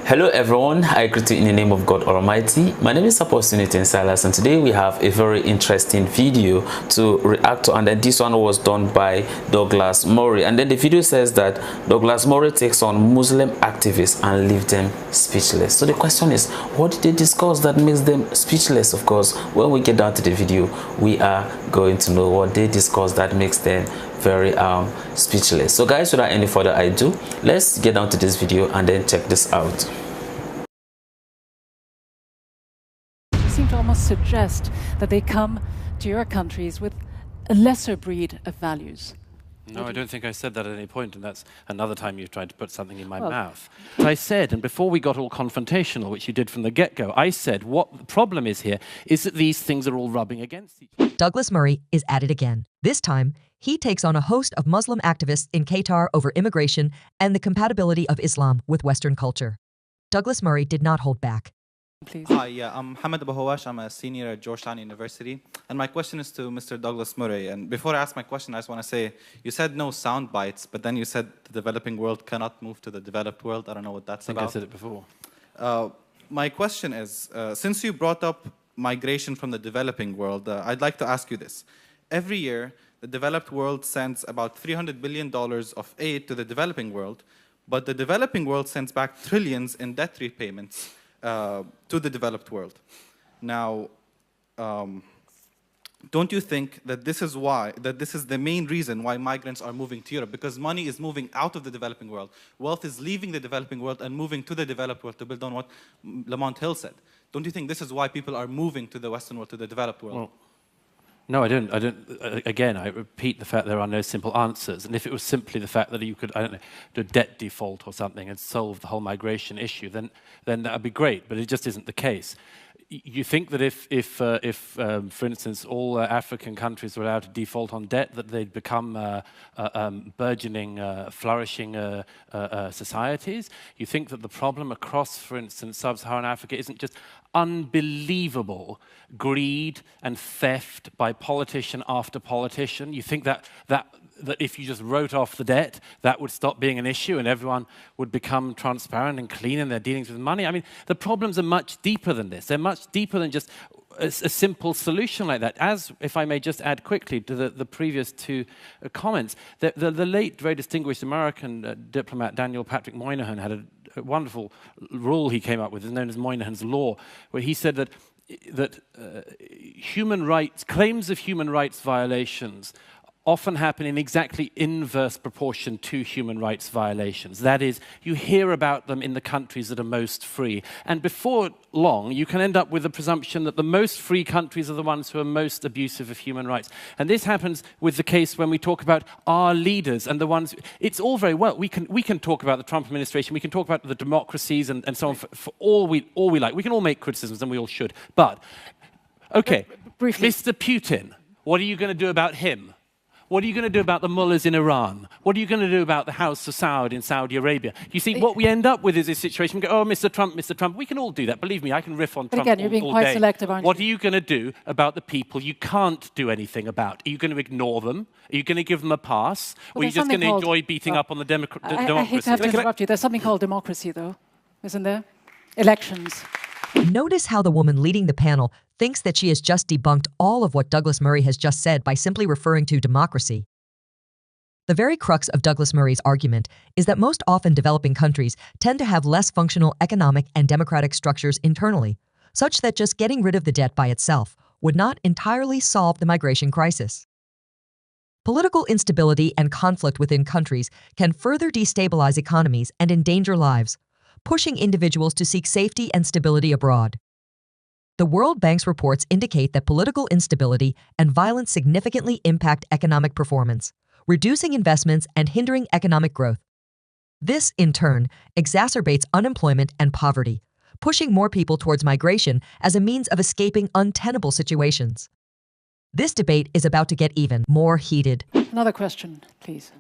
Hello everyone, I greet you in the name of God Almighty. My name is Apostle Nathan Silas, and today we have a very interesting video to react to, and then this one was done by Douglas Murray, and then the video says that Douglas Murray takes on Muslim activists and leaves them speechless. So the question is, what did they discuss that makes them speechless? Of course, when we get down to the video, we are going to know what they discuss that makes them very speechless. So guys, without any further ado, let's get down to this video and then check this out. You seem to almost suggest that they come to your countries with a lesser breed of values. No, I don't think I said that at any point, and that's another time you've tried to put something in my mouth. I said, and before we got all confrontational, which you did from the get-go, I said what the problem is here is that these things are all rubbing against each other. Douglas Murray is at it again. This time, he takes on a host of Muslim activists in Qatar over immigration and the compatibility of Islam with Western culture. Douglas Murray did not hold back. Please. Hi, I'm Hamad Abahawash. I'm a senior at Georgetown University. And my question is to Mr. Douglas Murray. And before I ask my question, I just want to say, you said no sound bites, but then you said the developing world cannot move to the developed world. I don't know what that's about. I said it before. My question is, since you brought up migration from the developing world, I'd like to ask you this. Every year, the developed world sends about $300 billion of aid to the developing world, but the developing world sends back trillions in debt repayments to the developed world. Now, don't you think that this is the main reason why migrants are moving to Europe? Because money is moving out of the developing world. Wealth is leaving the developing world and moving to the developed world, to build on what Lamont Hill said. Don't you think this is why people are moving to the Western world, to the developed world? Well, no, I don't. Again, I repeat the fact there are no simple answers. And if it was simply the fact that you could, I don't know, do a debt default or something and solve the whole migration issue, then that would be great. But it just isn't the case. You think that if for instance, all African countries were allowed to default on debt, that they'd become burgeoning, flourishing societies? You think that the problem across, for instance, sub-Saharan Africa isn't just unbelievable greed and theft by politician after politician? You think that if you just wrote off the debt, that would stop being an issue and everyone would become transparent and clean in their dealings with money? I mean, the problems are much deeper than this. They're much deeper than just a simple solution like that. As, if I may just add quickly to the previous two comments, the late, very distinguished American diplomat Daniel Patrick Moynihan had a wonderful rule he came up with, known as Moynihan's Law, where he said that human rights, claims of human rights violations often happen in exactly inverse proportion to human rights violations. That is, you hear about them in the countries that are most free. And before long, you can end up with the presumption that the most free countries are the ones who are most abusive of human rights. And this happens with the case when we talk about our leaders and the ones... It's all very well. We can talk about the Trump administration. We can talk about the democracies and so on for all we like. We can all make criticisms, and we all should. But, okay, briefly, Mr. Putin, what are you going to do about him? What are you going to do about the mullahs in Iran? What are you going to do about the House of Saud in Saudi Arabia? You see, what we end up with is a situation, we go, oh, Mr. Trump. We can all do that. Believe me, I can riff on Trump all day. But again, you're being quite selective, aren't you? What are you going to do about the people you can't do anything about? Are you going to ignore them? Are you going to give them a pass? Or are you just going to enjoy beating up on the democracy? I hate to have to interrupt you. There's something called democracy, though, isn't there? Elections. Notice how the woman leading the panel thinks that she has just debunked all of what Douglas Murray has just said by simply referring to democracy. The very crux of Douglas Murray's argument is that most often developing countries tend to have less functional economic and democratic structures internally, such that just getting rid of the debt by itself would not entirely solve the migration crisis. Political instability and conflict within countries can further destabilize economies and endanger lives, pushing individuals to seek safety and stability abroad. The World Bank's reports indicate that political instability and violence significantly impact economic performance, reducing investments and hindering economic growth. This, in turn, exacerbates unemployment and poverty, pushing more people towards migration as a means of escaping untenable situations. This debate is about to get even more heated. Another question, please.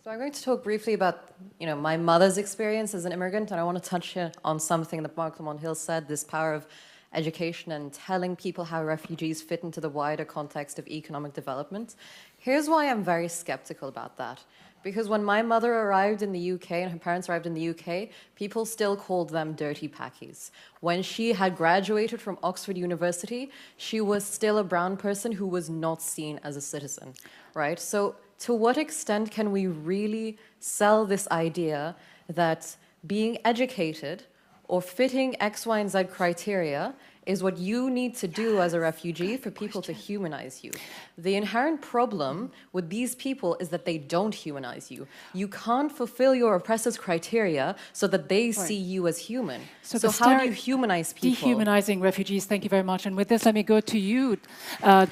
So I'm going to talk briefly about, my mother's experience as an immigrant, and I want to touch here on something that Mark Lamont Hill said, this power of education and telling people how refugees fit into the wider context of economic development. Here's why I'm very skeptical about that. Because when my mother arrived in the UK and her parents arrived in the UK, people still called them dirty packies. When she had graduated from Oxford University, she was still a brown person who was not seen as a citizen, right? So to what extent can we really sell this idea that being educated or fitting X, Y, and Z criteria is what you need to do as a refugee for people to humanize you? The inherent problem with these people is that they don't humanize you. You can't fulfill your oppressor's criteria so that they see you as human. So how do you humanize people? Dehumanizing refugees, thank you very much. And with this, let me go to you,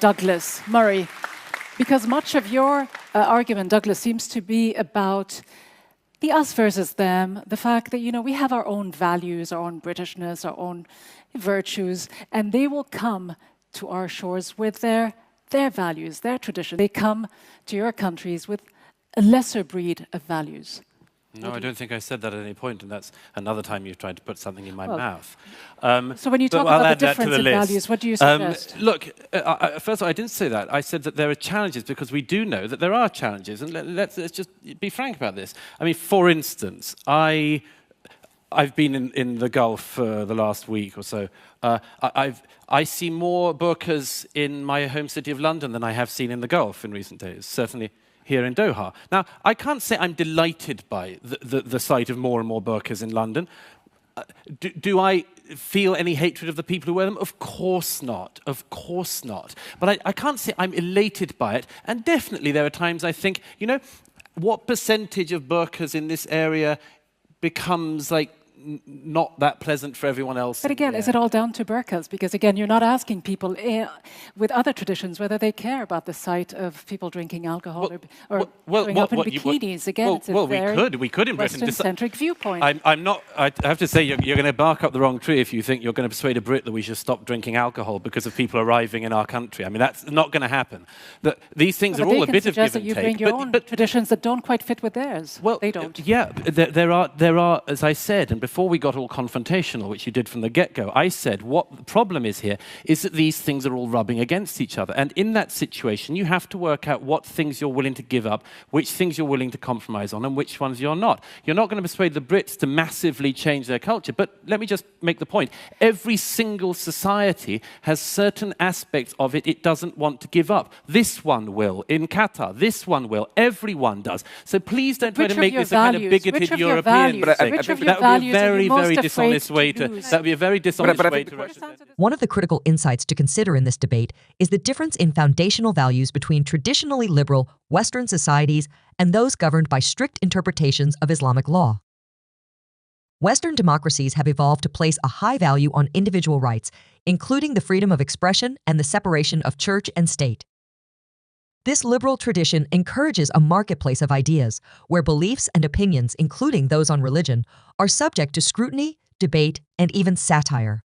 Douglas Murray. Because much of your argument, Douglas, seems to be about the us versus them, the fact that, you know, we have our own values, our own Britishness, our own virtues, and they will come to our shores with their values, their tradition. They come to your countries with a lesser breed of values. No, I don't think I said that at any point, and that's another time you've tried to put something in my mouth. So when you talk about the difference in values, what do you suggest? Look, first of all, I didn't say that. I said that there are challenges because we do know that there are challenges, and let's just be frank about this. I mean, for instance, I've been in the Gulf for the last week or so. I see more burqas in my home city of London than I have seen in the Gulf in recent days, certainly here in Doha. Now, I can't say I'm delighted by the sight of more and more burqas in London. Do I feel any hatred of the people who wear them? Of course not. Of course not. But I can't say I'm elated by it. And definitely there are times I think, you know, what percentage of burqas in this area becomes like not that pleasant for everyone else. But again, is it all down to burqas? Because again, you're not asking people with other traditions whether they care about the sight of people drinking alcohol or going up in bikinis. Again, it's a very we could in Britain. Western-centric viewpoint. I'm not. I have to say, you're going to bark up the wrong tree if you think you're going to persuade a Brit that we should stop drinking alcohol because of people arriving in our country. I mean, that's not going to happen. These things are all a bit of give and take. But you bring your own traditions that don't quite fit with theirs. Well, they don't. Yeah, there are, as I said, and before we got all confrontational, which you did from the get-go, I said what the problem is here is that these things are all rubbing against each other. And in that situation, you have to work out what things you're willing to give up, which things you're willing to compromise on, and which ones you're not. You're not going to persuade the Brits to massively change their culture, but let me just make the point. Every single society has certain aspects of it doesn't want to give up. This one will. In Qatar, this one will. Everyone does. So please don't try to make this a kind of bigoted European thing. That would be a very dishonest way to. That would be a very dishonest way to represent it. One of the critical insights to consider in this debate is the difference in foundational values between traditionally liberal Western societies and those governed by strict interpretations of Islamic law. Western democracies have evolved to place a high value on individual rights, including the freedom of expression and the separation of church and state. This liberal tradition encourages a marketplace of ideas where beliefs and opinions, including those on religion, are subject to scrutiny, debate, and even satire.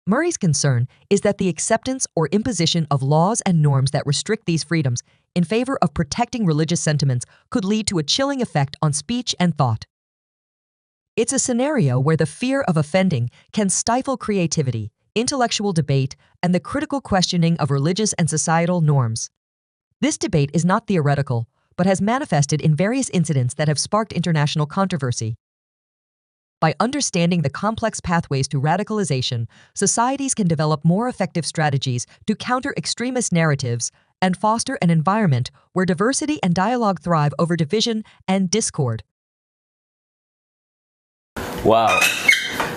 Murray's concern is that the acceptance or imposition of laws and norms that restrict these freedoms in favor of protecting religious sentiments could lead to a chilling effect on speech and thought. It's a scenario where the fear of offending can stifle creativity, intellectual debate, and the critical questioning of religious and societal norms. This debate is not theoretical, but has manifested in various incidents that have sparked international controversy. By understanding the complex pathways to radicalization, societies can develop more effective strategies to counter extremist narratives and foster an environment where diversity and dialogue thrive over division and discord. Wow,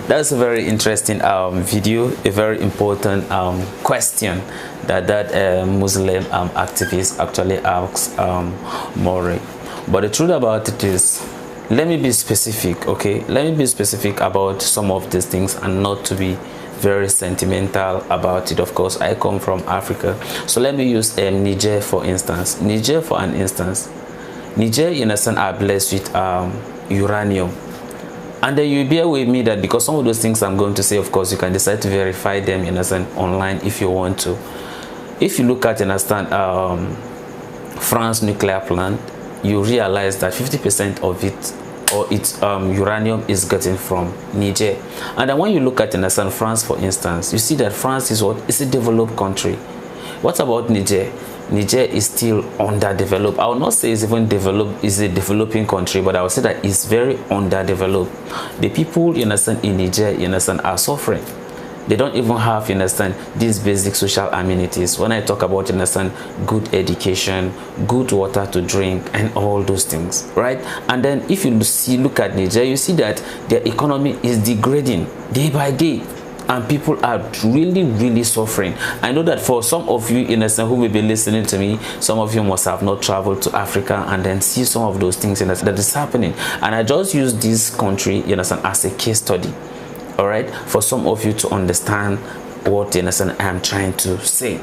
that's a very interesting video, a very important question that Muslim activist actually asks Murray. But the truth about it is, let me be specific, okay? Let me be specific about some of these things and not to be very sentimental about it. Of course, I come from Africa. So let me use Niger for instance. Niger, in a sense, are blessed with uranium. And then you bear with me that because some of those things I'm going to say, of course, you can decide to verify them in a sense online if you want to. If you look at, understand, France nuclear plant, you realize that 50% of it or its uranium is getting from Niger. And then when you look at, understand, France, for instance, you see that France is what? It's a developed country. What about Niger? Niger is still underdeveloped. I will not say it's even developed, is a developing country, but I will say that it's very underdeveloped. The people, you understand, in Niger, you understand, are suffering. They don't even have, you understand, these basic social amenities. When I talk about, you understand, good education, good water to drink, and all those things, right? And then if you look at Niger, you see that their economy is degrading day by day. And people are really suffering. I know that for some of you, innocent, who may be listening to me, some of you must have not traveled to Africa and then see some of those things that is happening. And I just use this country, you understand, as a case study, all right, for some of you to understand what, you understand, I am trying to say.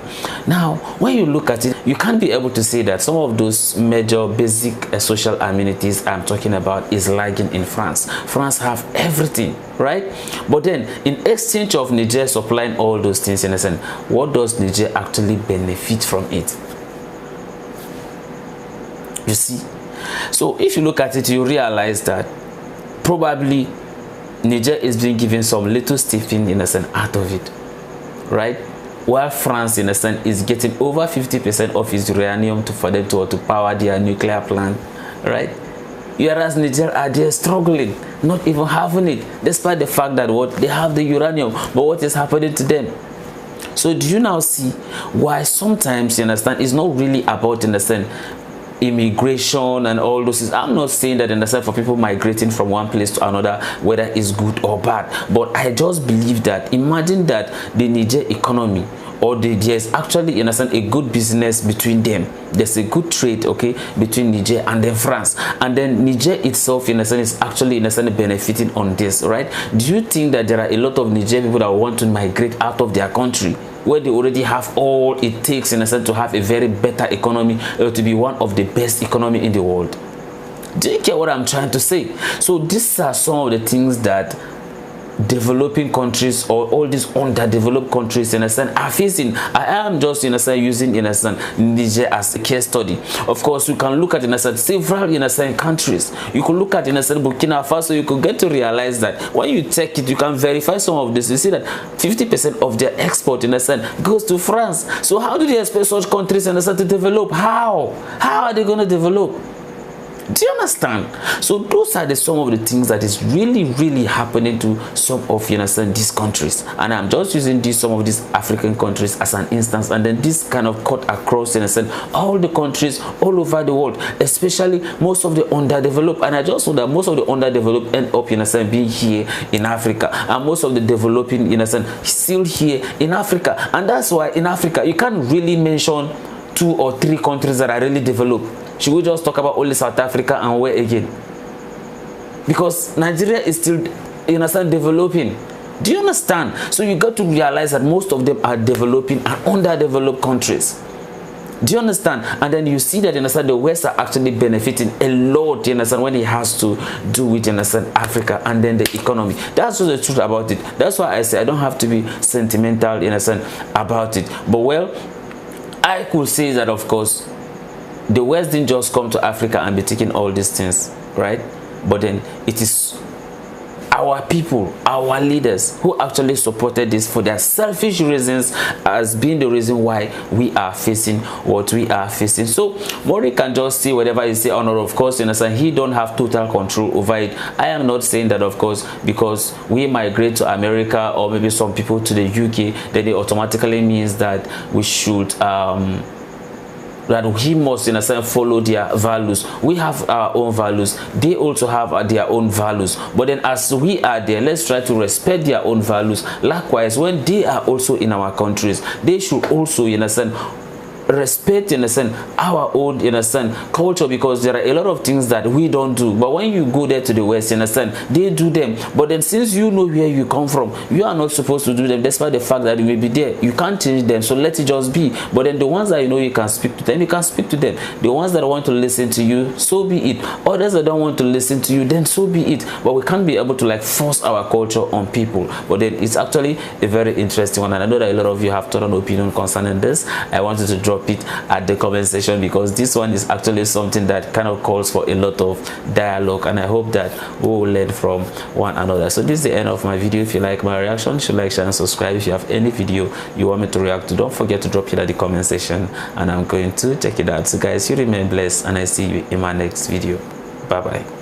Now, when you look at it, you can't be able to say that some of those major basic social amenities I'm talking about is lagging in France. France have everything, right? But then, in exchange of Niger supplying all those things, you understand, what does Niger actually benefit from it? You see? So, if you look at it, you realize that probably Niger is being given some little stiffing, in a sense, out of it, right? While France, in a sense, is getting over 50% of its uranium for them to power their nuclear plant, right? Whereas Niger are there struggling, not even having it, despite the fact that what they have the uranium, but what is happening to them? So do you now see why sometimes, you understand, it's not really about, in a sense, immigration and all those things. I'm not saying that, in the sense, for people migrating from one place to another, whether it's good or bad, but I just believe that, imagine that the Niger economy, or there's actually, in a sense, a good business between them. There's a good trade, okay, between Niger and then France, and then Niger itself, in a sense, is actually, in a sense, benefiting on this, right? Do you think that there are a lot of Niger people that want to migrate out of their country, where they already have all it takes, in a sense, to have a very better economy, or to be one of the best economy in the world? Do you get what I'm trying to say? So these are some of the things that developing countries, or all these underdeveloped countries, in a sense, are facing. I am just, in a sense, using, in a sense, Niger as a case study. Of course, you can look at, in a sense, several, in a sense, countries. You could look at, in a sense, Burkina Faso. You could get to realize that when you check it, you can verify some of this. You see that 50% of their export, in a sense, goes to France. So how do they expect such countries, in a sense, to develop? How are they going to develop? Do you understand? So those are some of the things that is really happening to some of, you understand, these countries. And I'm just using some of these African countries as an instance, and then this kind of cut across, in a sense, all the countries all over the world, especially most of the underdeveloped. And I just know that most of the underdeveloped end up, in a sense, being here in Africa, and most of the developing, in a sense, still here in Africa. And that's why in Africa you can't really mention 2 or 3 countries that are really developed. Should we just talk about only South Africa, and where again? Because Nigeria is still, you understand, developing. Do you understand? So you got to realize that most of them are developing and underdeveloped countries. Do you understand? And then you see that, you understand, the West are actually benefiting a lot, you understand, when it has to do with, you understand, Africa and then the economy. That's just the truth about it. That's why I say I don't have to be sentimental, you understand, about it. But well, I could say that, of course, the West didn't just come to Africa and be taking all these things, right? But then it is our people, our leaders, who actually supported this for their selfish reasons, as being the reason why we are facing what we are facing. So Mori can just say whatever he say, honor, of course, you understand, he don't have total control over it. I am not saying that, of course, because we migrate to America, or maybe some people to the UK, that it automatically means that we should that he must, in a sense, follow their values. We have our own values. They also have their own values. But then as we are there, let's try to respect their own values. Likewise, when they are also in our countries, they should also, in a sense, respect, in a sense, our own, in a sense, culture, because there are a lot of things that we don't do. But when you go there to the West, in a sense, they do them. But then since you know where you come from, you are not supposed to do them, despite the fact that you may be there. You can't change them, so let it just be. But then the ones that you know you can speak to them, you can speak to them. The ones that want to listen to you, so be it. Others that don't want to listen to you, then so be it. But we can't be able to like force our culture on people. But then it's actually a very interesting one, and I know that a lot of you have thought an opinion concerning this. I wanted to drop drop it at the comment section, because this one is actually something that kind of calls for a lot of dialogue, and I hope that we will learn from one another. So this is the end of my video. If you like my reaction, you should like, share and subscribe. If you have any video you want me to react to, don't forget to drop it at the comment section and I'm going to check it out. So guys, you remain blessed and I see you in my next video. Bye bye.